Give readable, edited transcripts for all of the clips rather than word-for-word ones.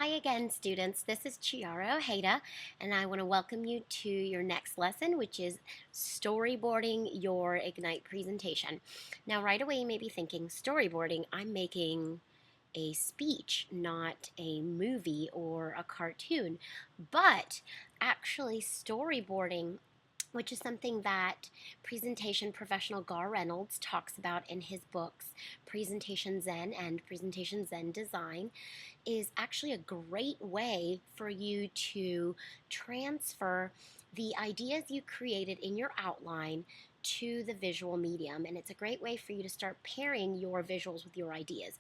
Hi again, students. This is Chiara Ojeda, and I want to welcome you to your next lesson, which is storyboarding your Ignite presentation. Now, right away, you may be thinking, storyboarding, I'm making a speech, not a movie or a cartoon. But actually, storyboarding, which is something that presentation professional Gar Reynolds talks about in his books, Presentation Zen and Presentation Zen Design, is actually a great way for you to transfer the ideas you created in your outline to the visual medium. And it's a great way for you to start pairing your visuals with your ideas.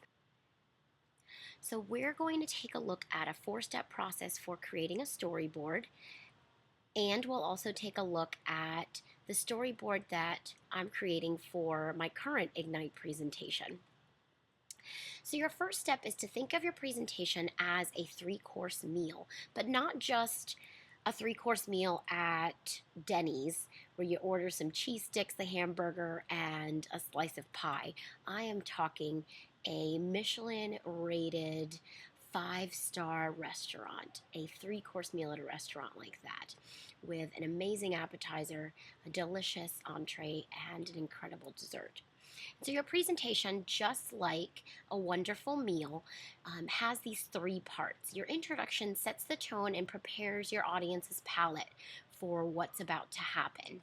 So we're going to take a look at a 4-step process for creating a storyboard, and we'll also take a look at the storyboard that I'm creating for my current Ignite presentation. So your first step is to think of your presentation as a 3-course meal, but not just a 3-course meal at Denny's where you order some cheese sticks, a hamburger, and a slice of pie. I am talking a Michelin rated 5-star restaurant, a 3-course meal at a restaurant like that, with an amazing appetizer, a delicious entree, and an incredible dessert. So your presentation, just like a wonderful meal, has these 3 parts. Your introduction sets the tone and prepares your audience's palate for what's about to happen.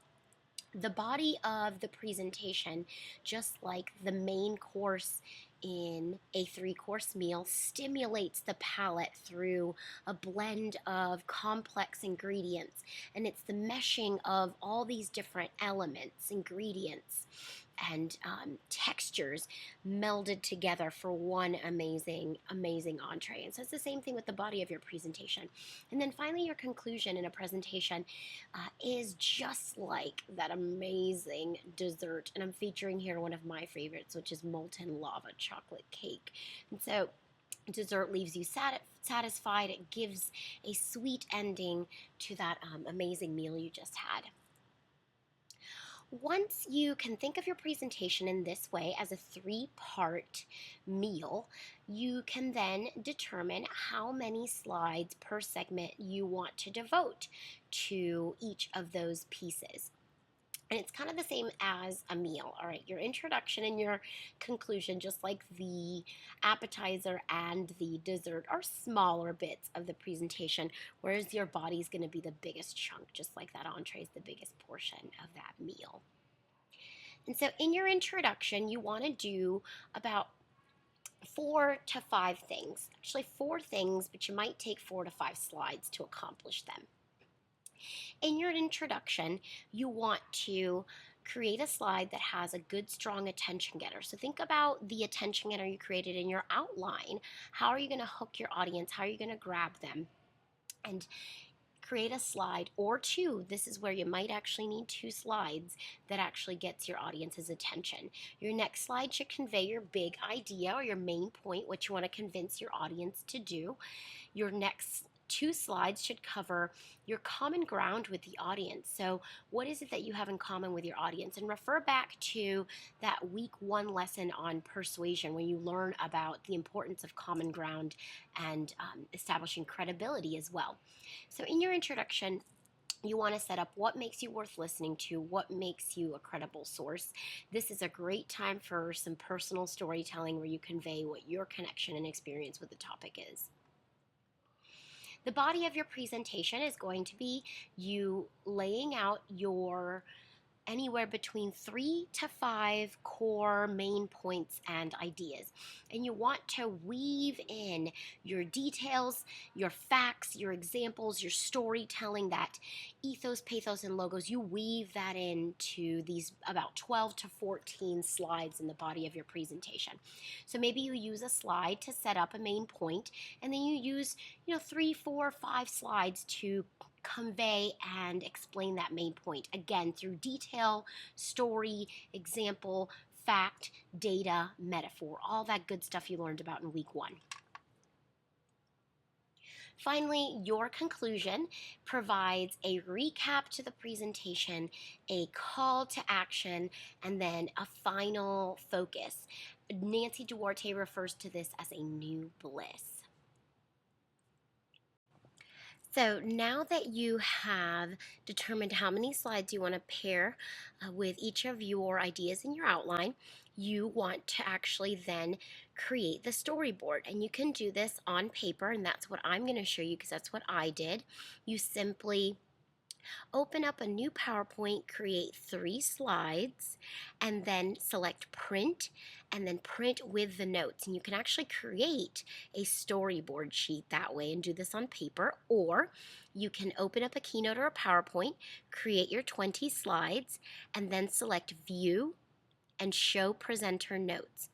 The body of the presentation, just like the main course in a 3-course meal, stimulates the palate through a blend of complex ingredients. And it's the meshing of all these different elements, ingredients, and textures melded together for one amazing entree. And so it's the same thing with the body of your presentation. And then finally, your conclusion in a presentation is just like that amazing dessert. And I'm featuring here one of my favorites, which is molten lava chocolate cake. And so dessert leaves you satisfied. It gives a sweet ending to that amazing meal you just had. Once you can think of your presentation in this way as a 3-part meal, you can then determine how many slides per segment you want to devote to each of those pieces. And it's kind of the same as a meal. All right, your introduction and your conclusion, just like the appetizer and the dessert, are smaller bits of the presentation, whereas your body is going to be the biggest chunk, just like that entree is the biggest portion of that meal. And so in your introduction, you want to do about 4 to 5 things. Actually, 4 things, but you might take 4 to 5 slides to accomplish them. In your introduction, you want to create a slide that has a good, strong attention getter. So think about the attention getter you created in your outline. How are you going to hook your audience? How are you going to grab them? And create a slide or 2. This is where you might actually need 2 slides that actually gets your audience's attention. Your next slide should convey your big idea or your main point, what you want to convince your audience to do. Your next 2 slides should cover your common ground with the audience. So what is it that you have in common with your audience? And refer back to that week 1 lesson on persuasion, when you learn about the importance of common ground and establishing credibility as well. So in your introduction, you want to set up what makes you worth listening to, what makes you a credible source. This is a great time for some personal storytelling where you convey what your connection and experience with the topic is. The body of your presentation is going to be you laying out your anywhere between 3 to 5 core main points and ideas. And you want to weave in your details, your facts, your examples, your storytelling, that ethos, pathos, and logos. You weave that into these about 12 to 14 slides in the body of your presentation. So maybe you use a slide to set up a main point, and then you use 3, 4, 5 slides to convey and explain that main point, again through detail, story, example, fact, data, metaphor, all that good stuff you learned about in week 1. Finally, your conclusion provides a recap to the presentation, a call to action, and then a final focus. Nancy Duarte refers to this as a new bliss. So now that you have determined how many slides you want to pair with each of your ideas in your outline, you want to actually then create the storyboard. And you can do this on paper, and that's what I'm going to show you because that's what I did. You simply open up a new PowerPoint, create 3 slides, and then select print, and then print with the notes. And you can actually create a storyboard sheet that way and do this on paper, or you can open up a Keynote or a PowerPoint, create your 20 slides, and then select View and Show Presenter Notes.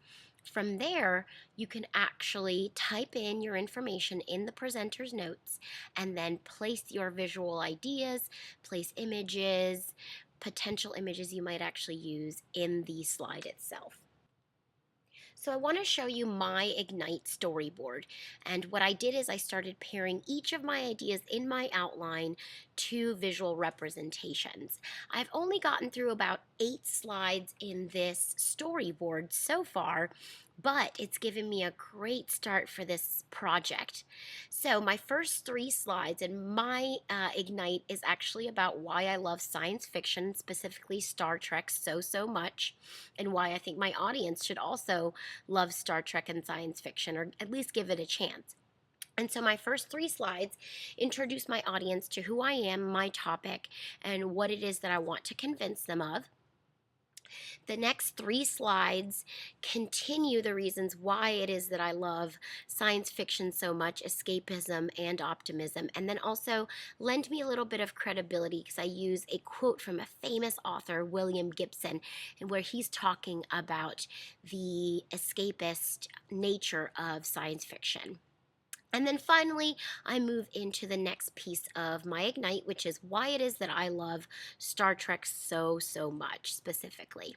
From there, you can actually type in your information in the presenter's notes and then place your visual ideas, place images, potential images you might actually use in the slide itself. So I want to show you my Ignite storyboard. And what I did is I started pairing each of my ideas in my outline to visual representations. I've only gotten through about 8 slides in this storyboard so far, but it's given me a great start for this project. So my first 3 slides and my Ignite is actually about why I love science fiction, specifically Star Trek, so much, and why I think my audience should also love Star Trek and science fiction, or at least give it a chance. And so my first 3 slides introduce my audience to who I am, my topic, and what it is that I want to convince them of. The next 3 slides continue the reasons why it is that I love science fiction so much, escapism and optimism, and then also lend me a little bit of credibility because I use a quote from a famous author, William Gibson, and where he's talking about the escapist nature of science fiction. And then finally, I move into the next piece of my Ignite, which is why it is that I love Star Trek so much specifically.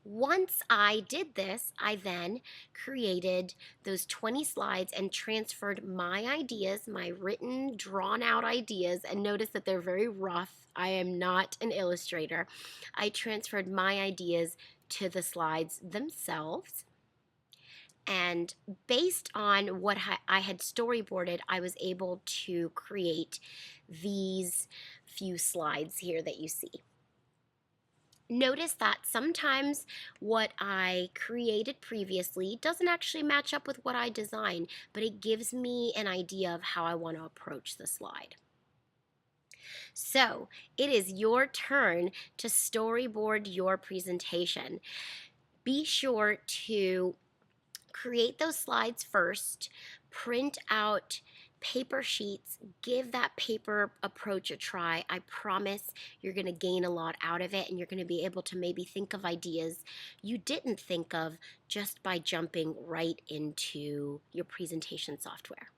Once I did this, I then created those 20 slides and transferred my ideas, my written, drawn out ideas, and notice that they're very rough. I am not an illustrator. I transferred my ideas to the slides themselves. And based on what I had storyboarded, I was able to create these few slides here that you see. Notice that sometimes what I created previously doesn't actually match up with what I designed, but it gives me an idea of how I want to approach the slide. So it is your turn to storyboard your presentation. Be sure to create those slides first, print out paper sheets, give that paper approach a try. I promise you're going to gain a lot out of it, and you're going to be able to maybe think of ideas you didn't think of just by jumping right into your presentation software.